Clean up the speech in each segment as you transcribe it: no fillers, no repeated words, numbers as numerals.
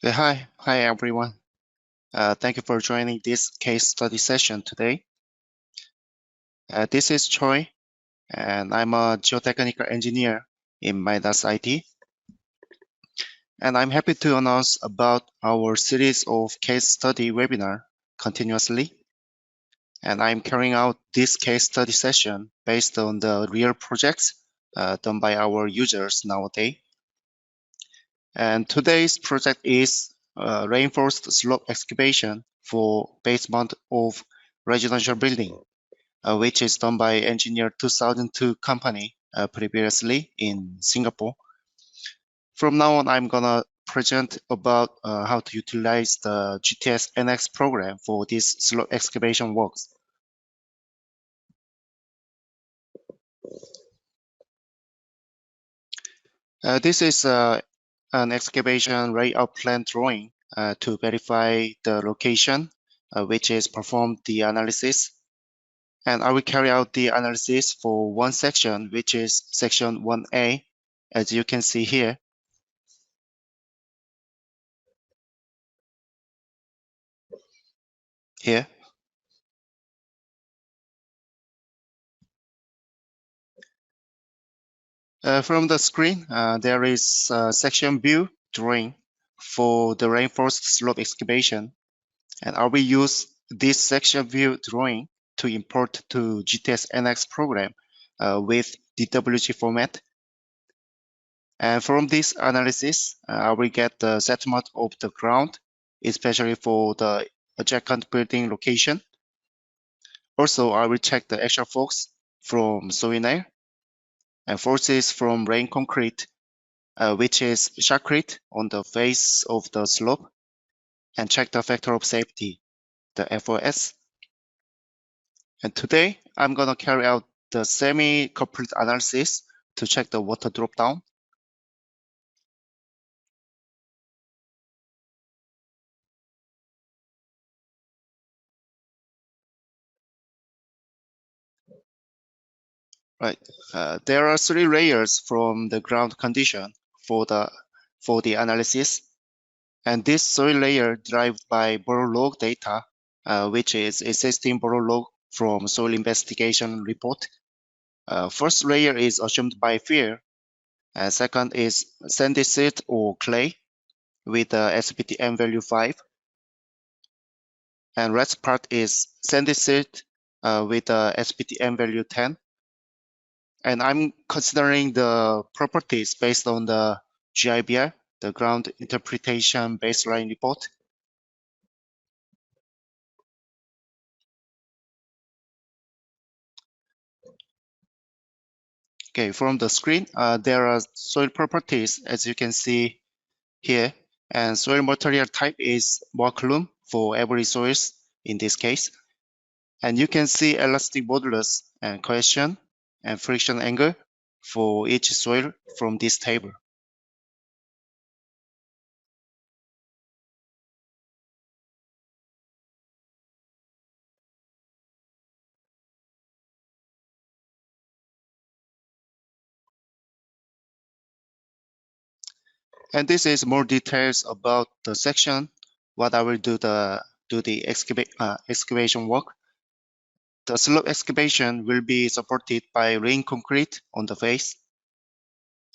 Hi everyone. Thank you for joining this case study session today. This is Choi, and I'm a geotechnical engineer in MIDAS IT. And I'm happy to announce about our series of case study webinar continuously. And I'm carrying out this case study session based on the real projects done by our users nowadays. And today's project is reinforced slope excavation for basement of residential building, which is done by Engineer 2002 company previously in Singapore. From now on, I'm gonna present about how to utilize the GTS NS program for this slope excavation works. This is an excavation layout plan drawing to verify the location, which is performed the analysis. And I will carry out the analysis for one section, which is section 1A, as you can see here. Here. From the screen, there is a section view drawing for the reinforced slope excavation. And I will use this section view drawing to import to GTS NS program with DWG format. And from this analysis, I will get the settlement of the ground, especially for the adjacent building location. Also, I will check the actual force from soil nail and forces from rain concrete, which is shotcrete on the face of the slope, and check the factor of safety, the FOS. And today, I'm going to carry out the semi-complete analysis to check the water drop down. Right. There are three layers from the ground condition for the analysis, and this soil layer derived by borrow log data, which is existing borrow log from soil investigation report. First layer is assumed by fill, and second is sandy silt or clay with the SPTM value 5, and rest part is sandy silt with the SPTM value 10. And I'm considering the properties based on the GIBR, the Ground Interpretation Baseline Report. Okay, from the screen, there are soil properties, as you can see here, and soil material type is walk loam for every soils in this case. And you can see elastic modulus and cohesion and friction angle for each soil from this table. And this is more details about the section, what I will do the excavation work. The slope excavation will be supported by rain concrete on the face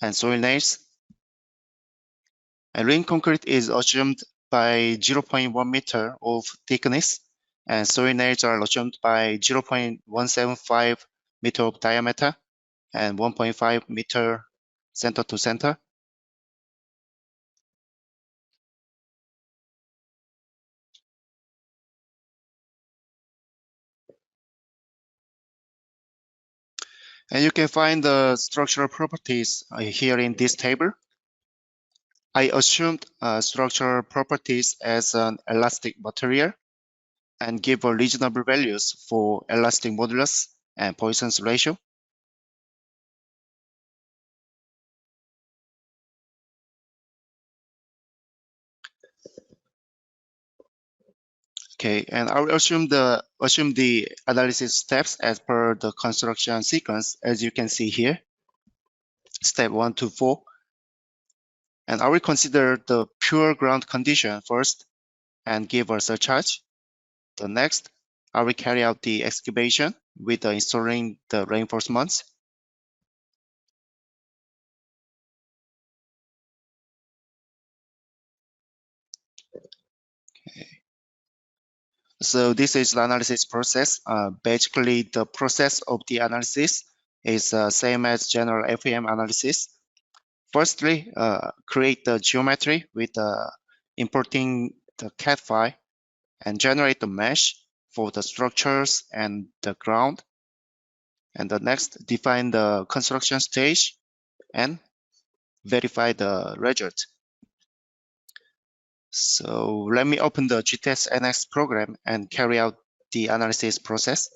and soil nails. And rain concrete is assumed by 0.1 meter of thickness, and soil nails are assumed by 0.175 meter of diameter and 1.5 meter center to center. And you can find the structural properties here in this table. I assumed structural properties as an elastic material and give a reasonable values for elastic modulus and Poisson's ratio. Okay, and I will assume the analysis steps as per the construction sequence, as you can see here. Step 1 to 4. And I will consider the pure ground condition first and give a surcharge. The next, I will carry out the excavation with installing the reinforcements. So this is the analysis process. Basically, the process of the analysis is same as general FEM analysis. Firstly, create the geometry with importing the CAD file and generate the mesh for the structures and the ground. And the next, define the construction stage and verify the result. So let me open the GTS NS program and carry out the analysis process.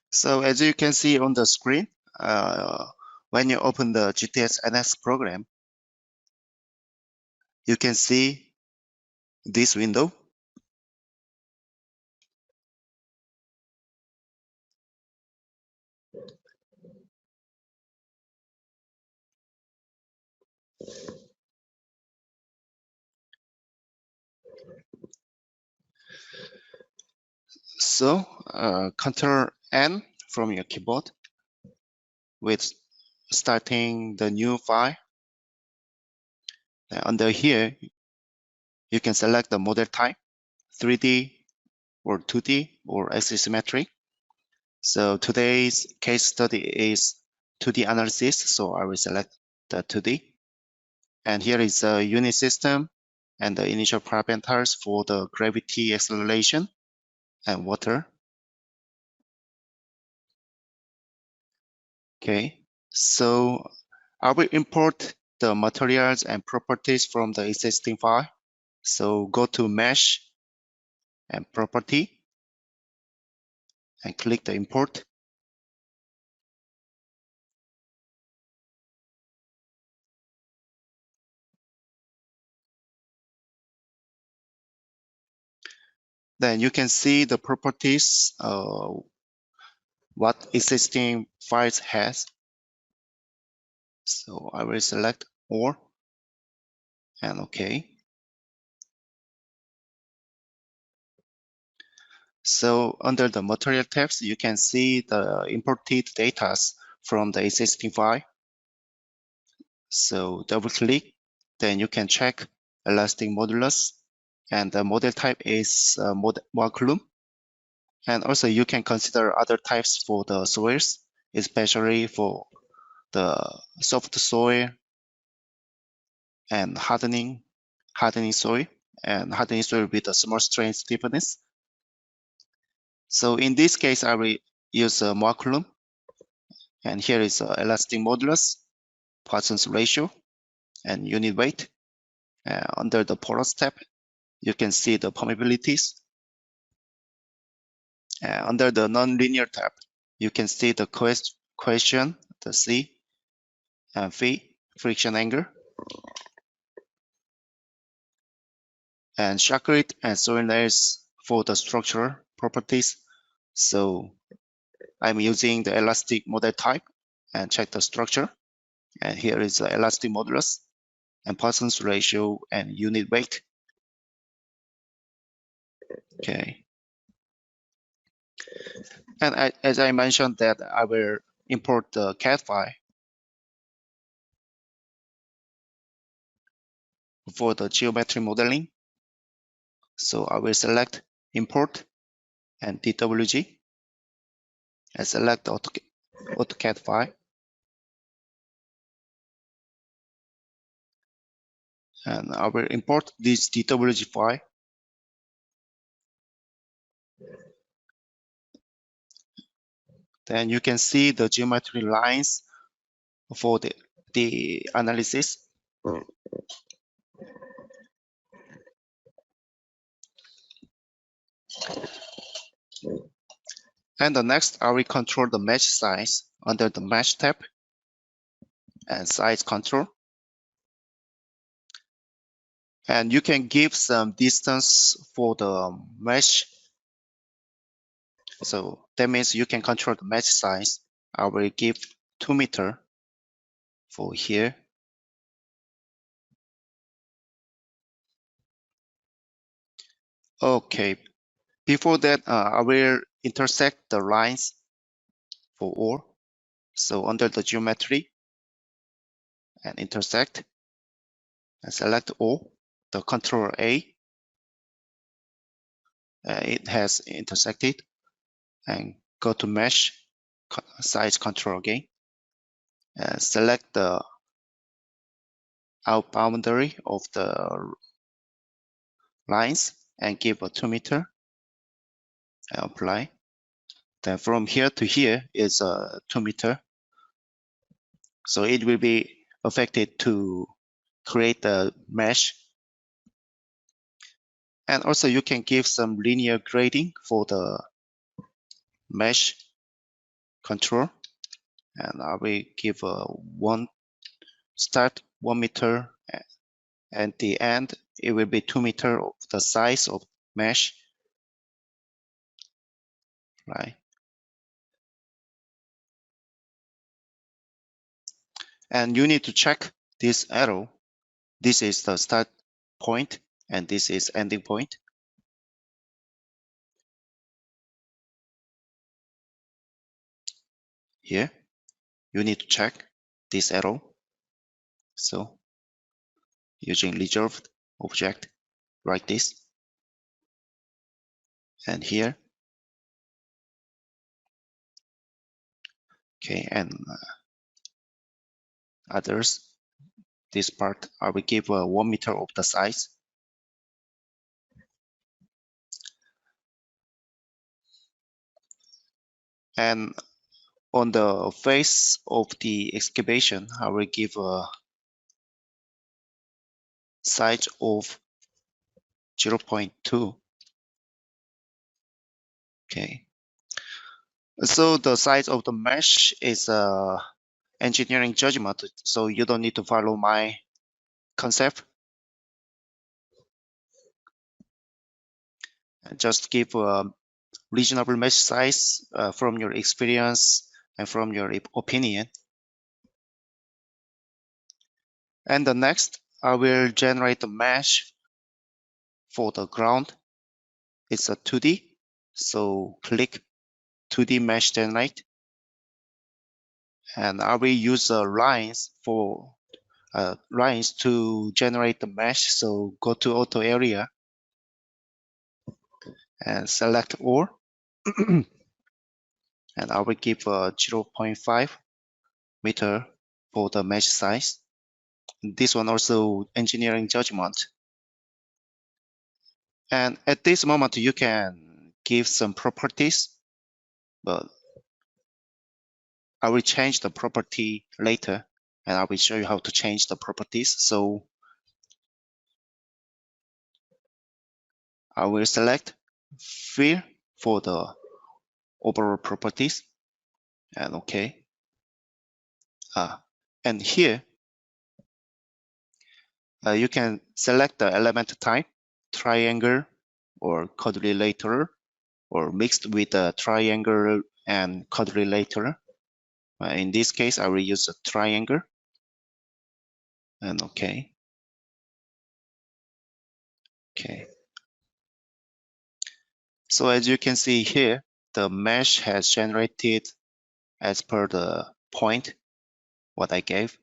So as you can see on the screen, when you open the GTS NS program, you can see this window. So Ctrl N from your keyboard with starting the new file. Under here, you can select the model type, 3D or 2D or axisymmetric. So today's case study is 2D analysis, so I will select the 2D. And here is a unit system and the initial parameters for the gravity acceleration and water. Okay, so I will import the materials and properties from the existing file. So go to Mesh and Property and click the import. Then you can see the properties, what existing files has. So I will select All and OK. So under the material text, you can see the imported data from the existing file. So double click, then you can check elastic modulus, and the model type is column. And also you can consider other types for the soils, especially for the soft soil and hardening soil, and hardening soil with a small strain stiffness. So in this case, I will use a column, and here is elastic modulus, Poisson's ratio, and unit weight. Under the porous tab, you can see the permeabilities. Under the nonlinear tab, you can see the cohesion, the C, and phi, friction angle, and shotcrete and soilnails for the structural properties. So I'm using the elastic model type and check the structure. And here is the elastic modulus and Poisson's ratio and unit weight. Okay. And as I mentioned that I will import the CAD file for the geometry modeling. So I will select import and DWG. and select the AutoCAD file. And I will import this DWG file. Then you can see the geometry lines for the analysis. And the next, I will control the mesh size under the mesh tab and size control. And you can give some distance for the mesh. So that means you can control the mesh size. I will give 2 meters for here. Okay, before that, I will intersect the lines for all. So under the geometry and intersect and select all, the Control A, it has intersected, and go to mesh size control again, and select the out boundary of the lines and give a 2 meter and apply. Then from here to here is a 2 meter. So it will be affected to create the mesh. And also you can give some linear grading for the mesh control. And I will give a start 1 meter, and the end it will be 2 meter of the size of mesh, right? And you need to check this arrow. This is the start point and this is ending point. Here you need to check this arrow. So using reserved object like this, and here, okay, and others, this part I will give 1 meter of the size. And on the face of the excavation, I will give a size of 0.2. Okay. So the size of the mesh is engineering judgment, so you don't need to follow my concept. Just give a reasonable mesh size from your experience and from your opinion. And the next, I will generate the mesh for the ground. It's a 2D, so click 2D mesh generate. And I will use lines for lines to generate the mesh. So go to auto area and select all. And I will give 0.5 meter for the mesh size. This one also engineering judgment. And at this moment, you can give some properties, but I will change the property later, and I will show you how to change the properties. So I will select fill for the overall properties, and okay. And here, you can select the element type, triangle or quadrilateral, or mixed with a triangle and quadrilateral. In this case, I will use a triangle, and okay. Okay. So as you can see here, the mesh has generated as per the point what I gave.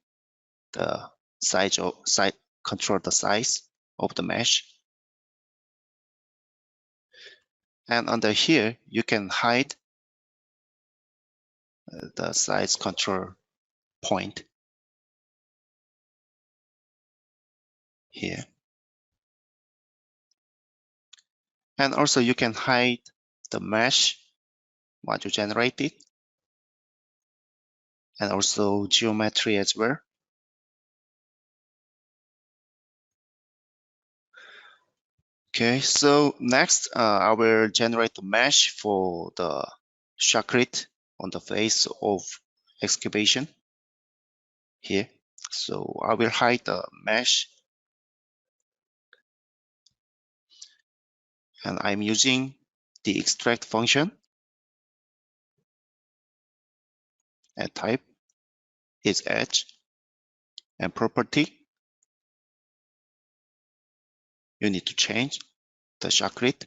The control the size of the mesh. And under here, you can hide the size control point here. And also you can hide the mesh module generated and also geometry as well. Okay, so next I will generate the mesh for the shotcrete on the face of excavation here. So I will hide the mesh and I'm using the extract function and type is edge and property. You need to change the shotcrete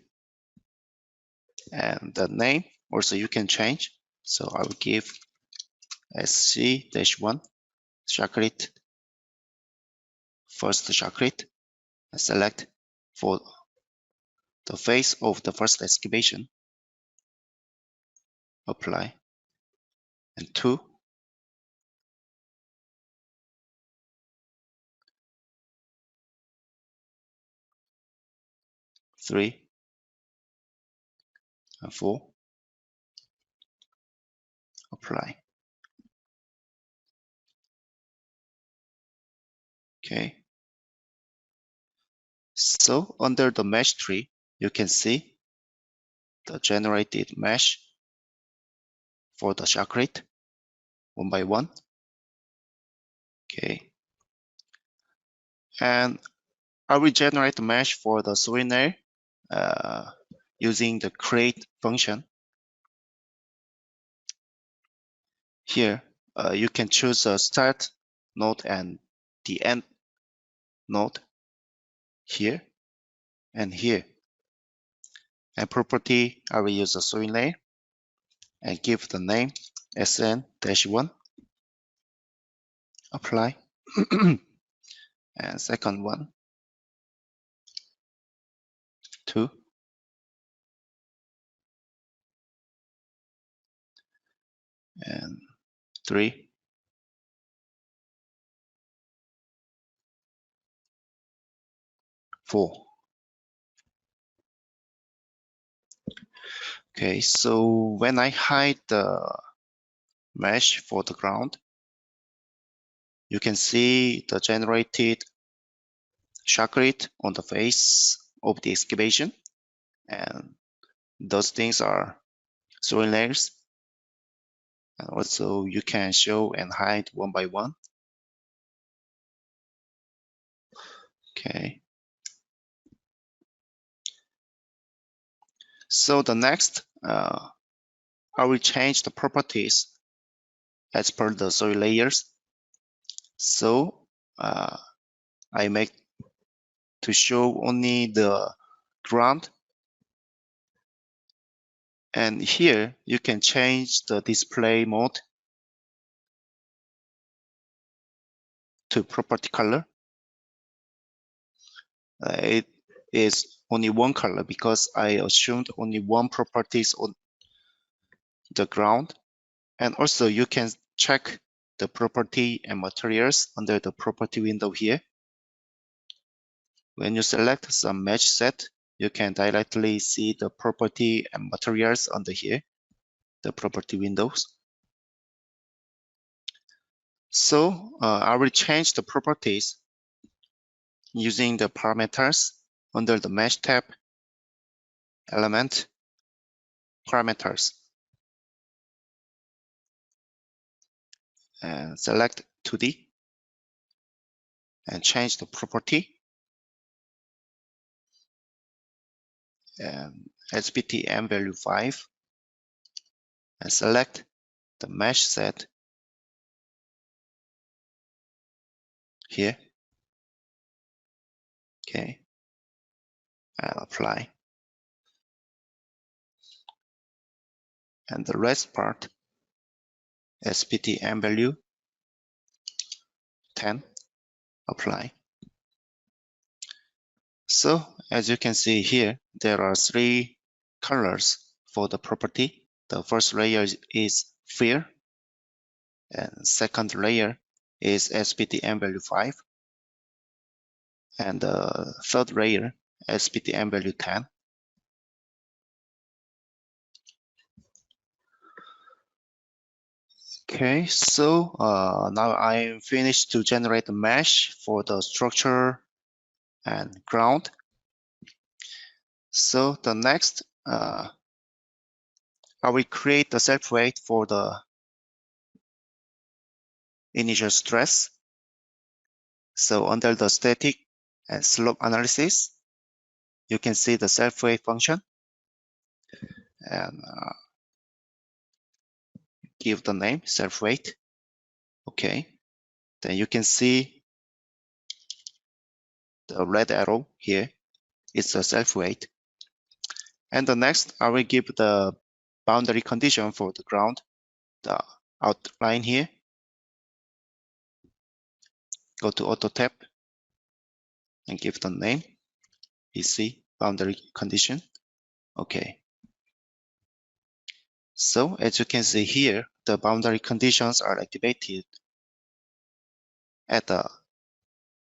and the name also you can change. So I will give SC-1 shotcrete, first shotcrete, and select for the face of the first excavation, apply, and 2, three, and 4, apply. Okay. So under the mesh tree, you can see the generated mesh for the shotcrete one by one. Okay. And I will generate the mesh for the soilnail using the create function. Here, you can choose a start node and the end node here and here. And property, I will use a soilnail and give the name SN-1, apply. And second one, 2, and 3, 4. Okay, so when I hide the mesh for the ground, you can see the generated shotcrete on the face of the excavation, and those things are soilnails. And also you can show and hide one by one. Okay. So the next, I will change the properties as per the soil layers. So I make to show only the ground. And here you can change the display mode to property color. It is only one color because I assumed only one properties on the ground. And also you can check the property and materials under the property window here. When you select some mesh set, you can directly see the property and materials under here, the property windows. So I will change the properties using the parameters under the mesh tab, element, parameters, and select 2D and change the property and SPTM value 5 and select the mesh set here. Okay, and apply. And the rest part, SPTM value 10, apply. So as you can see here, there are 3 colors for the property. The first layer is fill, and second layer is SPTM value 5, and the third layer SPTM value 10. Okay, so now I'm finished to generate the mesh for the structure and ground. So the next, I will create the self weight for the initial stress. So under the static and slope analysis, you can see the self weight function, and give the name self weight. Okay, then you can see the red arrow here. It's a self weight. And the next, I will give the boundary condition for the ground, the outline here. Go to auto tab and give the name BC boundary condition. Okay. So as you can see here, the boundary conditions are activated at the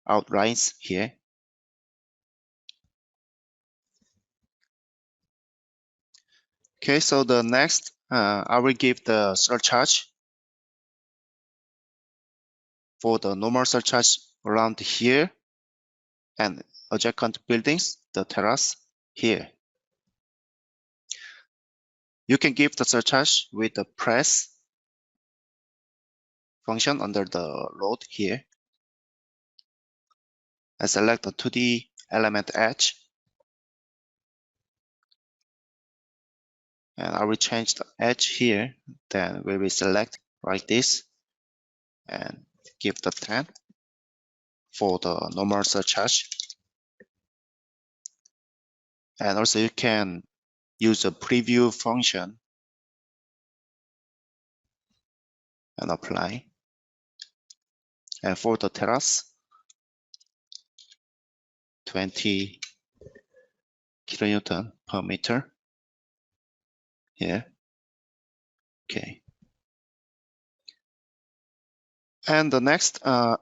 outlines here. Okay, so the next, I will give the surcharge for the normal surcharge around here and adjacent buildings, the terrace here. You can give the surcharge with the press function under the load here. I select the 2D element edge, and I will change the edge here. Then we will select like this and give the 10 for the normal surcharge. And also you can use a preview function and apply. And for the terrace, 20 kilonewton per meter here. Okay. And the next, I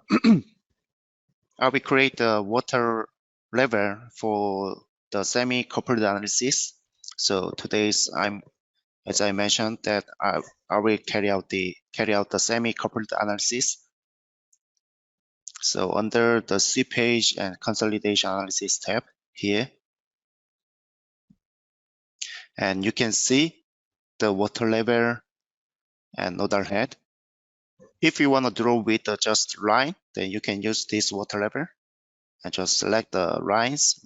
will create a water level for the semi-coupled analysis. So today's as I mentioned that I will carry out the semi-coupled analysis. So under the seepage and consolidation analysis tab here, and you can see the water level and nodal head. If you want to draw with just line, then you can use this water level and just select the lines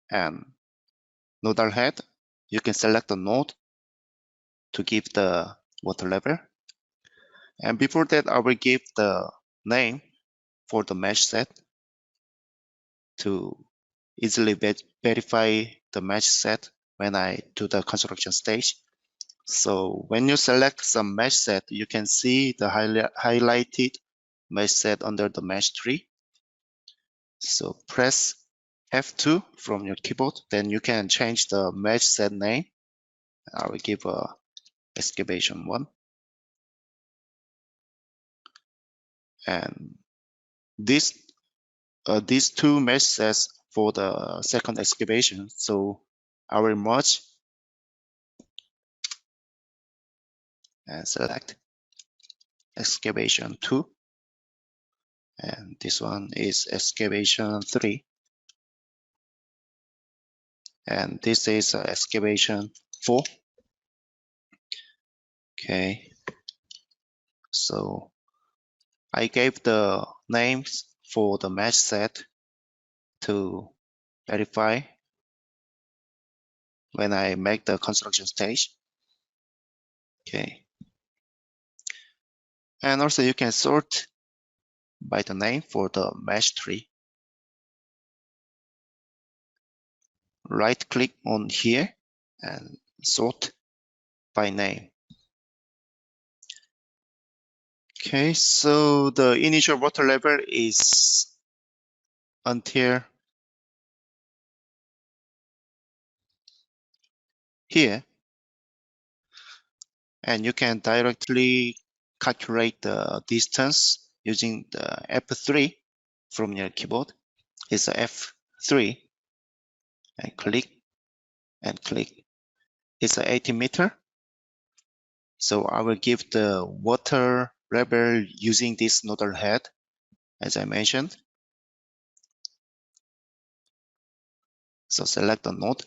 and nodal head. You can select the node to give the water level. And before that, I will give the name for the mesh set to easily verify the mesh set when I do the construction stage. So when you select some mesh set, you can see the highlighted mesh set under the mesh tree. So press F2 from your keyboard, then you can change the mesh set name. I will give a excavation 1. And these two mesh sets for the second excavation. So I will merge and select excavation 2. And this one is excavation 3. And this is excavation 4. Okay. So I gave the names for the mesh set to verify when I make the construction stage. Okay. And also you can sort by the name for the mesh tree. Right click on here and sort by name. Okay, so the initial water level is until here, and you can directly calculate the distance using the F3 from your keyboard. It's a F3 and click and click. It's a 80 meter. So I will give the water level using this nodal head, as I mentioned. So select the node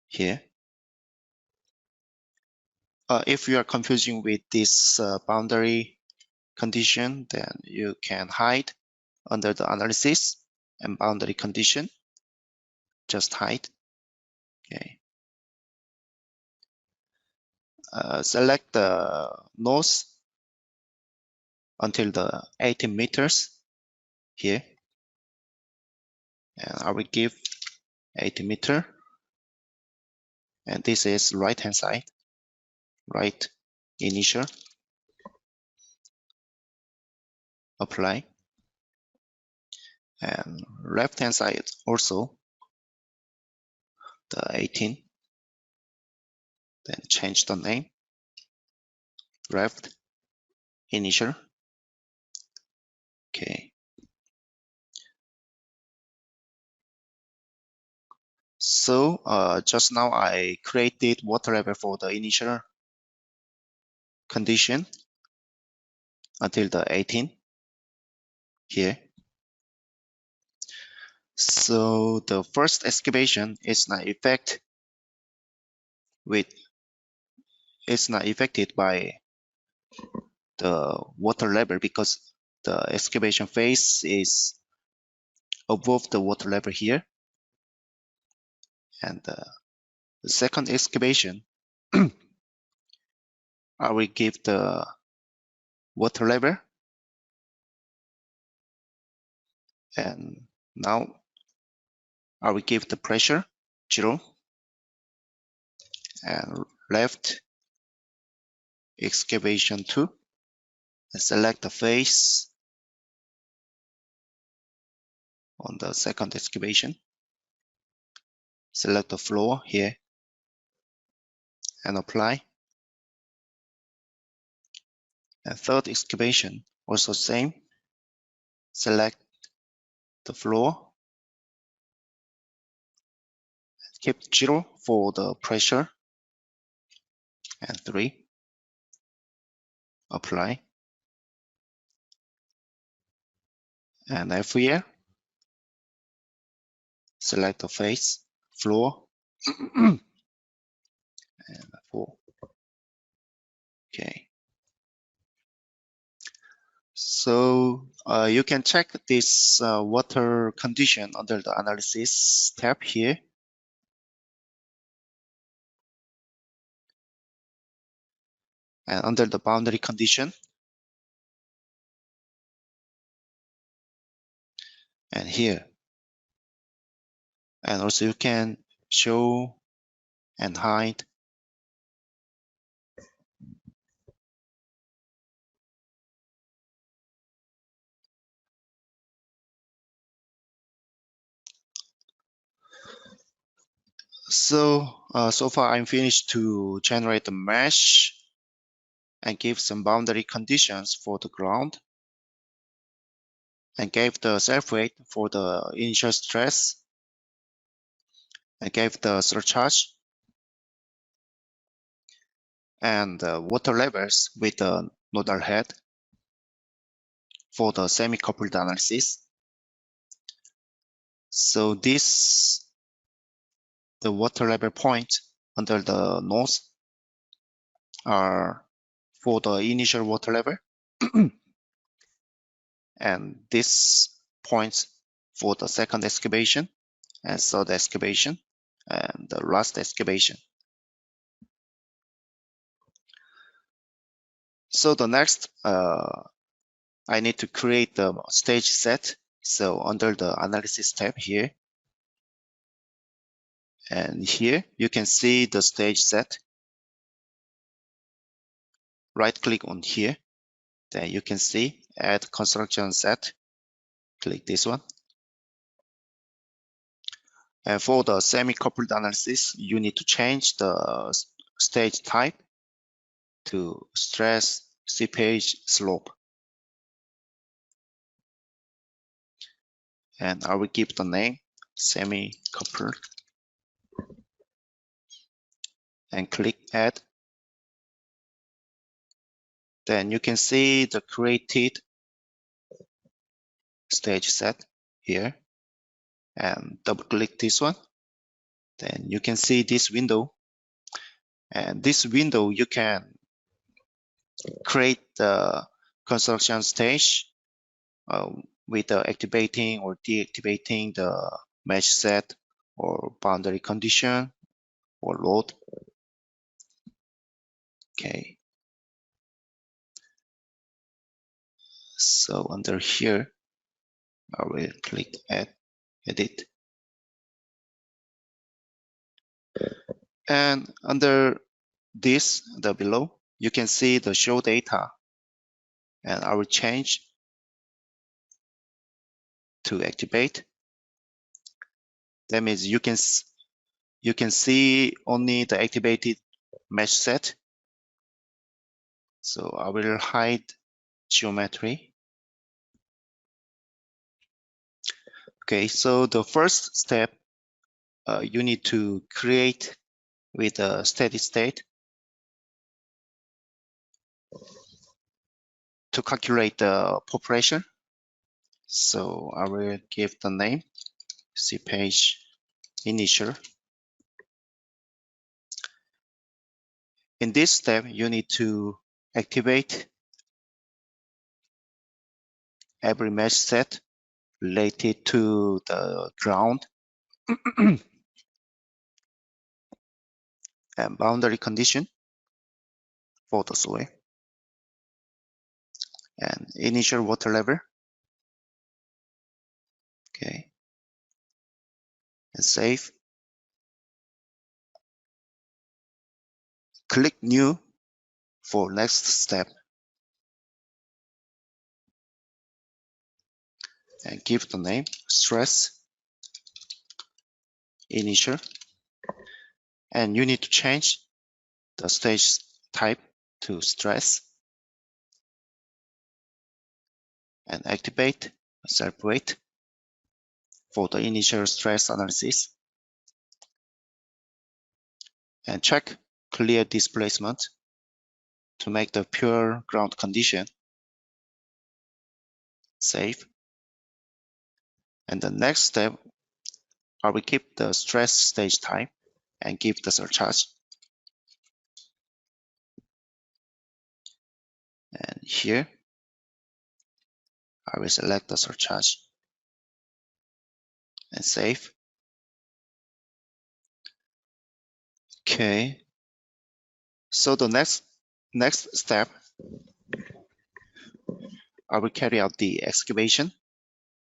here. If you are confusing with this boundary condition, then you can hide under the analysis and boundary condition. Just hide. Okay. Select the nose until the 18 meters here, and I will give 80 meter, and this is right hand side, right initial, apply, and left hand side also the 18, then change the name, left initial. Okay. So just now I created water level for the initial condition until the 18 here. So the first excavation is not affected by the water level because the excavation phase is above the water level here. And the second excavation, I will give the water level, and now I will give the pressure 0 and left excavation 2 and select the phase on the second excavation. Select the floor here and apply. And third excavation also same. Select the floor. Keep 0 for the pressure and 3. Apply. And here, select the face, floor, and 4. Okay. So you can check this water condition under the analysis tab here. And under the boundary condition. And here. And also you can show and hide. So far I'm finished to generate the mesh and give some boundary conditions for the ground and gave the self-weight for the initial stress and gave the surcharge and water levels with the nodal head for the semi-coupled analysis. So this, the water level point under the nose are for the initial water level. And this points for the second excavation and third excavation and the last excavation. So the next, I need to create the stage set. So under the analysis tab here, and here you can see the stage set. Right click on here, then you can see add construction set. Click this one. And for the semi-coupled analysis, you need to change the stage type to stress, seepage, slope. And I will give the name semi-coupled and click Add. Then you can see the created stage set here, and double click this one. Then you can see this window, and this window you can create the construction stage with activating or deactivating the mesh set or boundary condition or load. Okay, so under here I will click Add, Edit, and under this, the below, you can see the show data, and I will change to activate. That means you can see only the activated mesh set. So I will hide geometry. Okay, so the first step, you need to create with a steady state to calculate the population. So I will give the name seepage initial. In this step, you need to activate every mesh set related to the ground and boundary condition for the soil and initial water level. Okay, and save. Click New for next step and give the name stress initial, and you need to change the stage type to stress and activate separate for the initial stress analysis, and check clear displacement to make the pure ground condition. Save. And the next step, I will keep the stress stage type and give the surcharge. And here, I will select the surcharge and save. Okay. So the next step, I will carry out the excavation.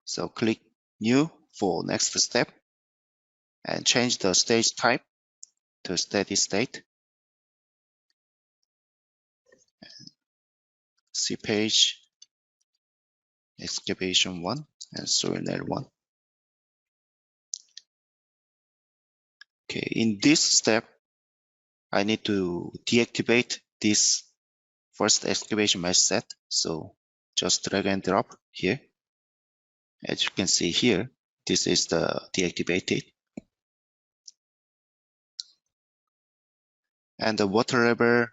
So click New for next step and change the stage type to steady state. Seepage excavation 1 and soil nail 1. Okay, in this step, I need to deactivate this first excavation mesh set. So just drag and drop here. As you can see here, this is the deactivated. And the water level,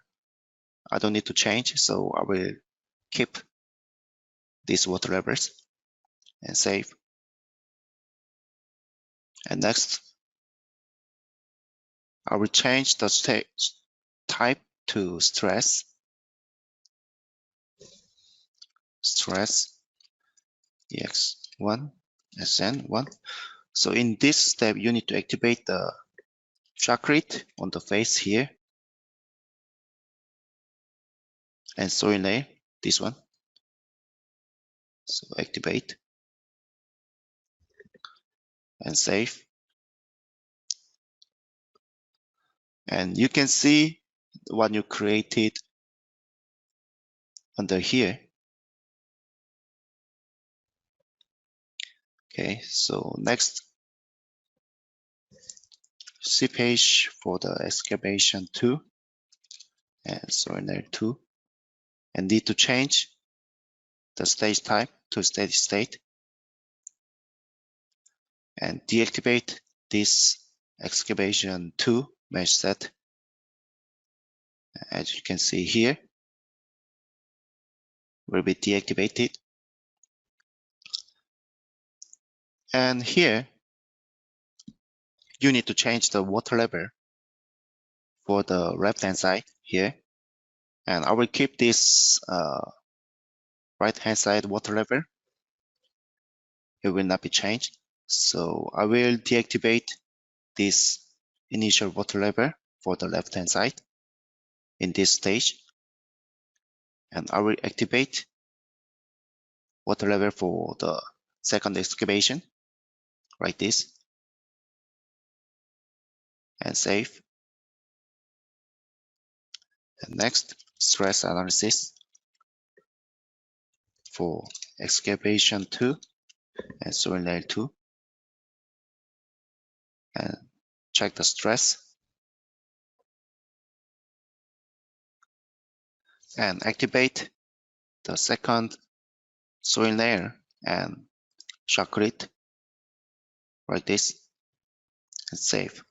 I don't need to change, so I will keep these water levels and save. And next, I will change the stage type to stress. Stress EX1 SN1. So in this step, you need to activate the shotcrete on the face here and soil nail, this one. So activate and save. And you can see what you created under here. Okay, so next, seepage for the excavation 2 and soilnail 2, and need to change the stage type to steady state, and deactivate this excavation 2 mesh set. As you can see here, will be deactivated. And here, you need to change the water level for the left hand side here. And I will keep this right hand side water level. It will not be changed. So I will deactivate this initial water level for the left hand side in this stage. And I will activate water level for the second excavation, like this, and save. And next, stress analysis for excavation 2 and soilnail 2, and check the stress, and activate the second soilnail and shotcrete, like this, and save.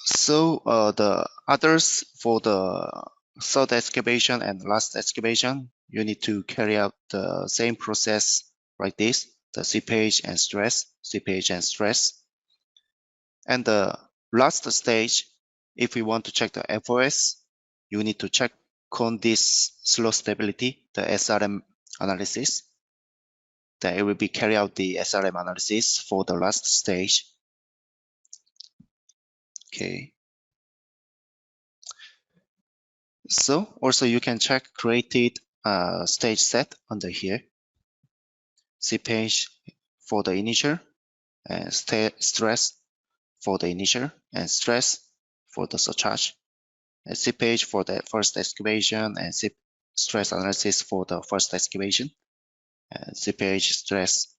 So the others for the third excavation and last excavation, you need to carry out the same process like this, the seepage and stress, seepage and stress. And the last stage, if we want to check the FOS, you need to check on this slope stability, the SRM analysis. Then it will be carry out the SRM analysis for the last stage. Okay. So also you can check created stage set under here. Seepage for the initial, and stress for the initial, and stress for the surcharge. And seepage for the first excavation, and stress analysis for the first excavation, and seepage stress.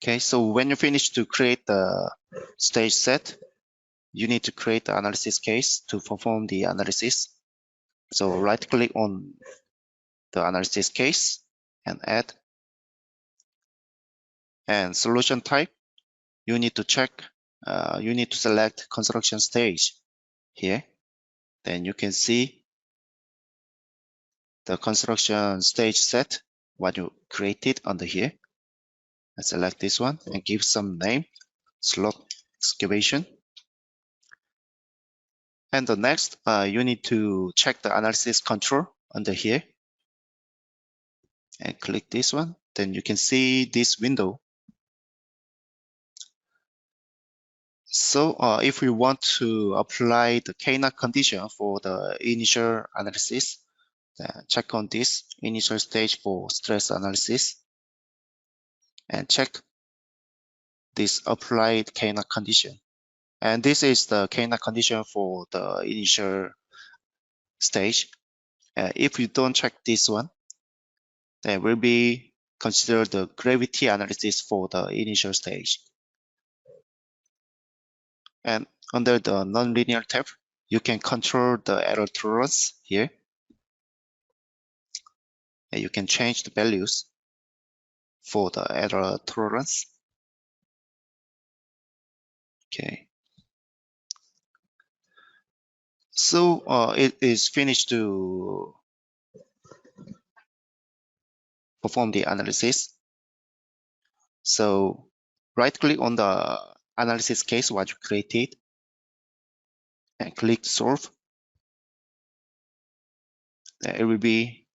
Okay, so when you finish to create the stage set, you need to create the analysis case to perform the analysis. So right click on the analysis case and add. And solution type, you need to check, you need to select construction stage here. Then you can see the construction stage set, what you created under here. And select this one and give some name, slope excavation. And the next, you need to check the analysis control under here. And click this one. Then you can see this window. So if we want to apply the KNOT condition for the initial analysis, check on this initial stage for stress analysis, and check this applied KNOT condition. And this is the KNOT condition for the initial stage. If you don't check this one, then will be consider the gravity analysis for the initial stage. And under the nonlinear tab, you can control the error tolerance here. And you can change the values for the error tolerance. Okay. So it is finished to perform the analysis. So right click on the analysis case what you created and click solve. Then it will be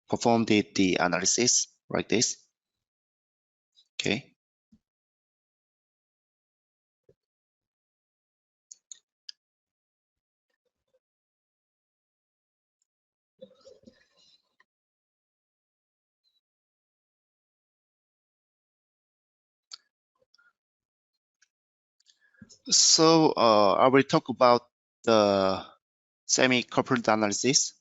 perform the analysis like this. Okay. So I will talk about the semi-coupled analysis.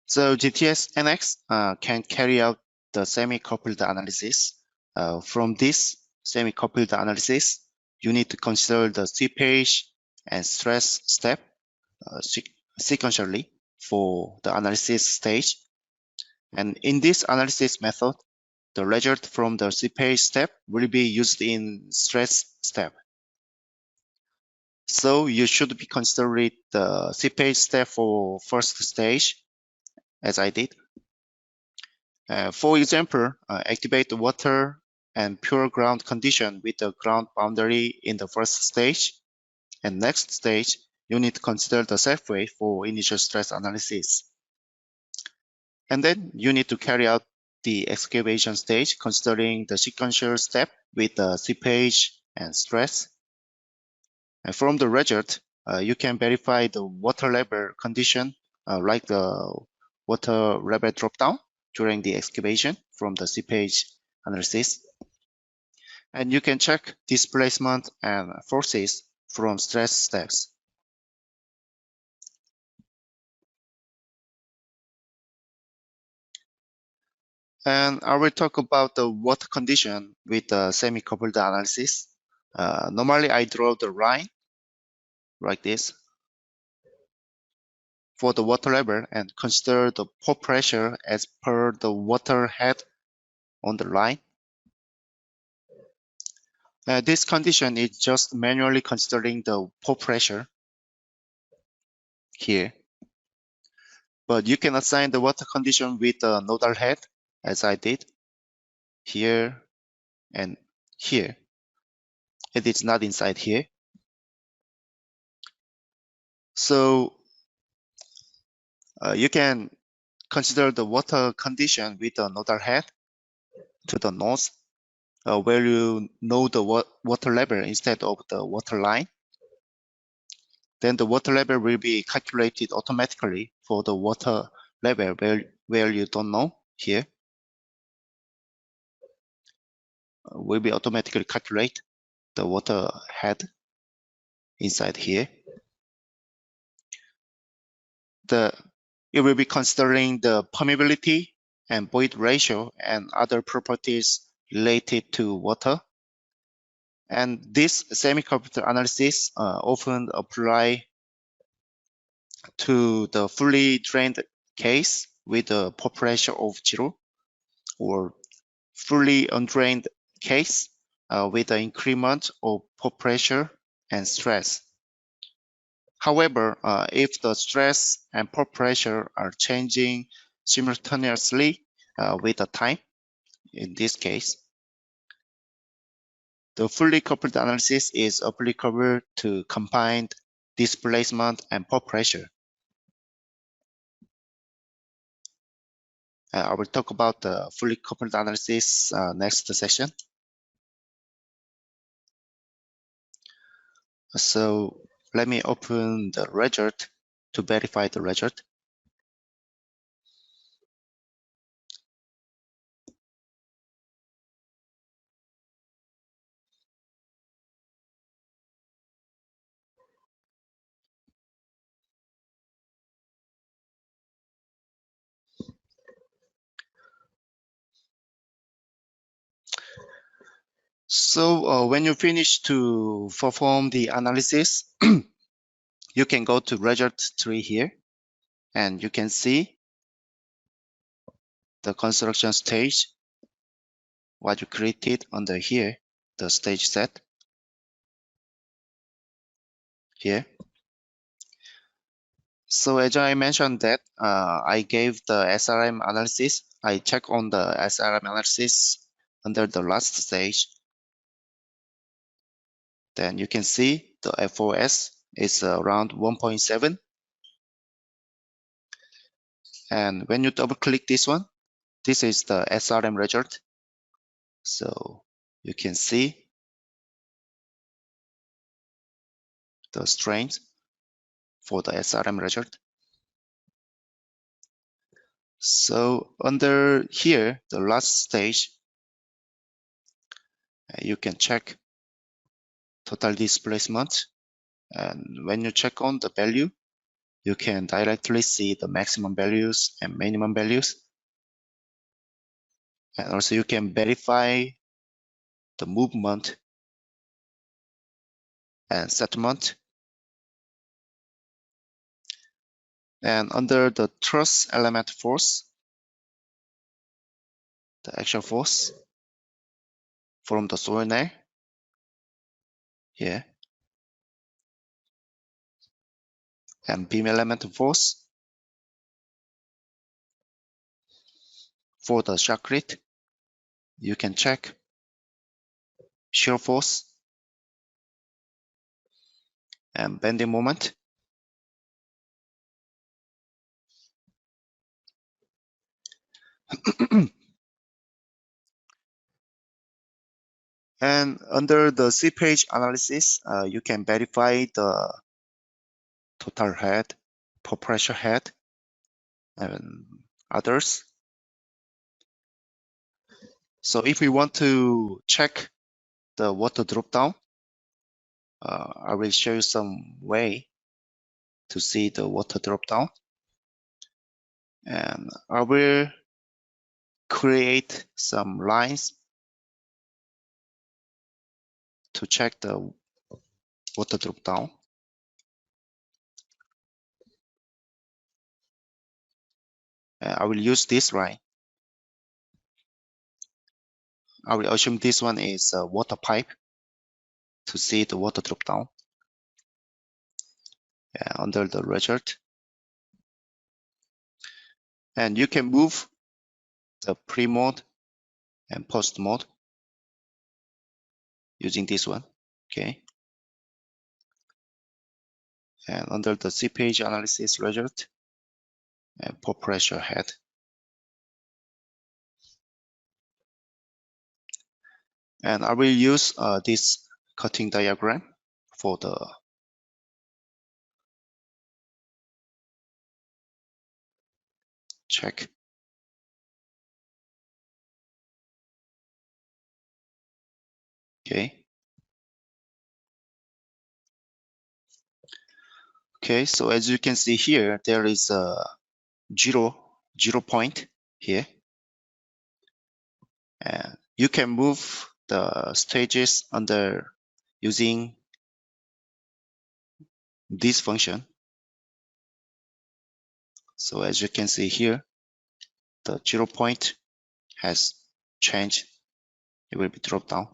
So GTS NX can carry out the semi-coupled analysis. From this semi-coupled analysis, you need to consider the seepage and stress step sequentially for the analysis stage. And in this analysis method, the result from the seepage step will be used in stress step. So you should be considering the seepage step for first stage, as I did. For example, activate the water and pure ground condition with the ground boundary in the first stage. And next stage, you need to consider the self-weight for initial stress analysis. And then you need to carry out the excavation stage, considering the sequential step with the seepage and stress. And from the result, you can verify the water level condition, like the water level drop down during the excavation from the seepage analysis. And you can check displacement and forces from stress steps. And I will talk about the water condition with the semi-coupled analysis. Normally, I draw the line like this for the water level and consider the pore pressure as per the water head on the line. This condition is just manually considering the pore pressure here. But you can assign the water condition with the nodal head, as I did here and here. It is not inside here. So you can consider the water condition with the nodal head to the north, where you know the water level instead of the water line. Then the water level will be calculated automatically for the water level where you don't know here. Will be automatically calculate the water head inside here. It will be considering the permeability and void ratio and other properties related to water. And this semi-coupled analysis often apply to the fully drained case with a pore pressure of 0, or fully undrained case with an increment of pore pressure and stress. However, if the stress and pore pressure are changing simultaneously with the time, in this case, the fully coupled analysis is applicable to combined displacement and pore pressure. I will talk about the fully coupled analysis next session. So let me open the result to verify the result. So when you finish to perform the analysis, you can go to result tree here, and you can see the construction stage, what you created under here, the stage set here. So as I mentioned that I gave the SRM analysis, I check on the SRM analysis under the last stage. Then you can see the FOS is around 1.7. And when you double click this one, this is the SRM result. So you can see the strength for the SRM result. So under here, the last stage, you can check total displacement. And when you check on the value, you can directly see the maximum values and minimum values. And also you can verify the movement and settlement. And under the truss element force, the action force from the soil nail here, and beam element force for the shotcrete, you can check shear force and bending moment. And under the C-page analysis, you can verify the total head, per pressure head, and others. So if we want to check the water drop down, I will show you some way to see the water drop down. And I will create some lines to check the water drop down. I will use this line. I will assume this one is a water pipe to see the water drop down. Under the result. And you can move the pre-mode and post mode using this one. Okay. And under the C-page analysis result and per pressure head. And I will use this cutting diagram for the check. Okay. Okay, so as you can see here, there is a zero point here. And you can move the stages under using this function. So as you can see here, the 0 point has changed. It will be dropped down.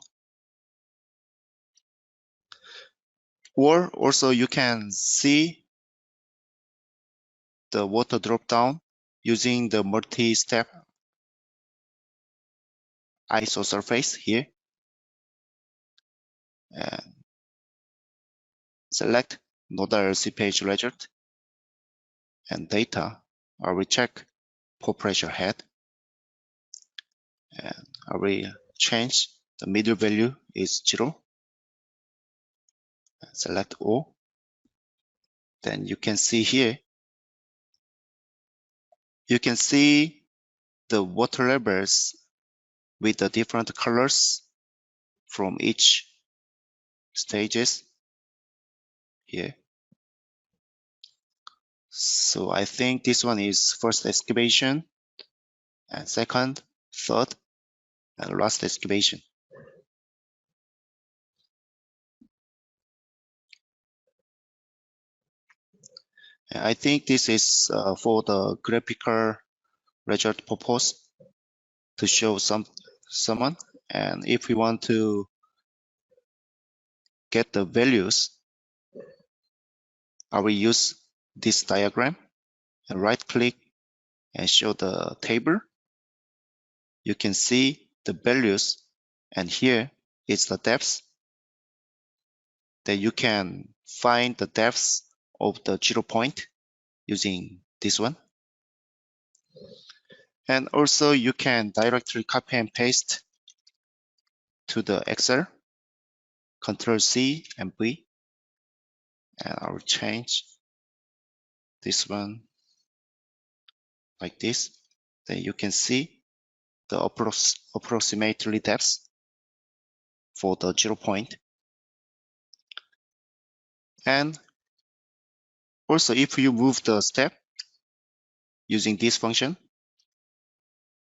Or also you can see the water drop down using the multi-step ISO surface here. And select nodal C-page result and data. I will check per pressure head. And I will change the middle value is 0. Select O. Then you can see here, you can see the water levels with the different colors from each stages here. So I think this one is first excavation, and second, third, and last excavation. And I think this is for the graphical result purpose to show someone. And if we want to get the values, I will use this diagram and right click and show the table. You can see the values, and here is the depth. Then you can find the depth of the 0 point using this one. And also you can directly copy and paste to the Excel, Control C and V. And I will change this one like this. Then you can see the approximately depth for the 0 point. And also if you move the step using this function,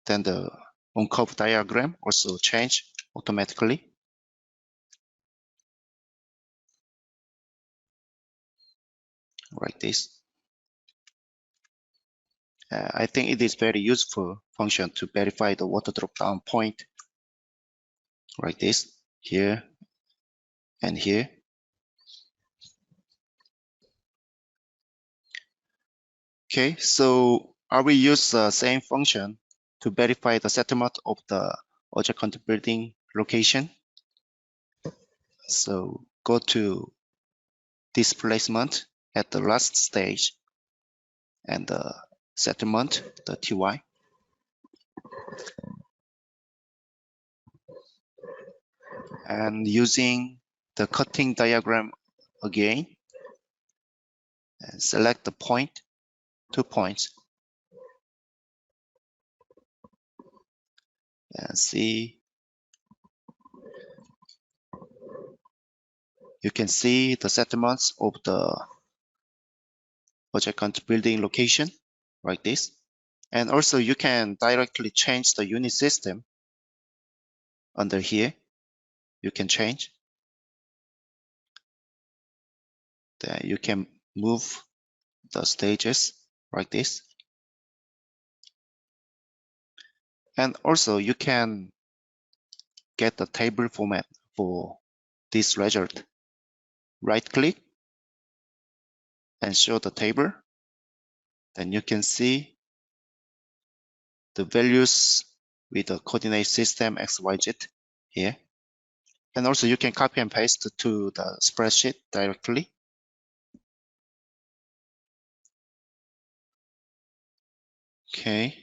then the on curve diagram also change automatically. Like this. I think it is very useful function to verify the water drop down point. Like this, here and here. Okay, so I will use the same function to verify the settlement of the adjacent building location. So go to displacement at the last stage and the settlement, the TY. And using the cutting diagram again, and select the point, 2 points, and see. You can see the settlements of the adjacent building location like this. And also you can directly change the unit system under here. You can change. Then you can move the stages like this. And also you can get the table format for this result. Right click and show the table. Then you can see the values with the coordinate system XYZ here. And also you can copy and paste to the spreadsheet directly. Okay.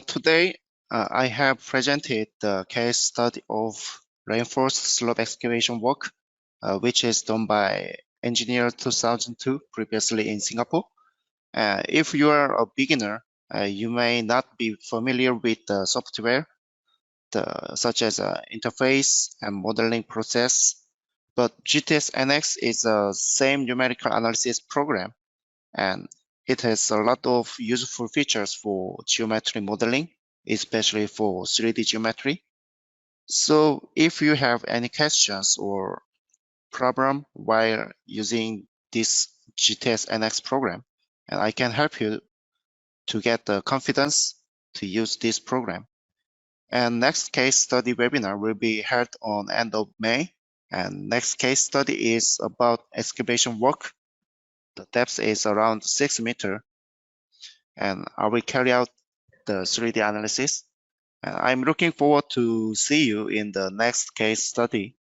Today I have presented the case study of reinforced slope excavation work, which is done by Engineer 2002 previously in Singapore. If you are a beginner, you may not be familiar with the software, such as interface and modeling process, but GTS NX is the same numerical analysis program, and it has a lot of useful features for geometry modeling, especially for 3D geometry. So if you have any questions or problem while using this GTS NX program, and I can help you to get the confidence to use this program. And next case study webinar will be held on end of May. And next case study is about excavation work. The depth is around 6 meters. And I will carry out the 3D analysis. And I'm looking forward to see you in the next case study.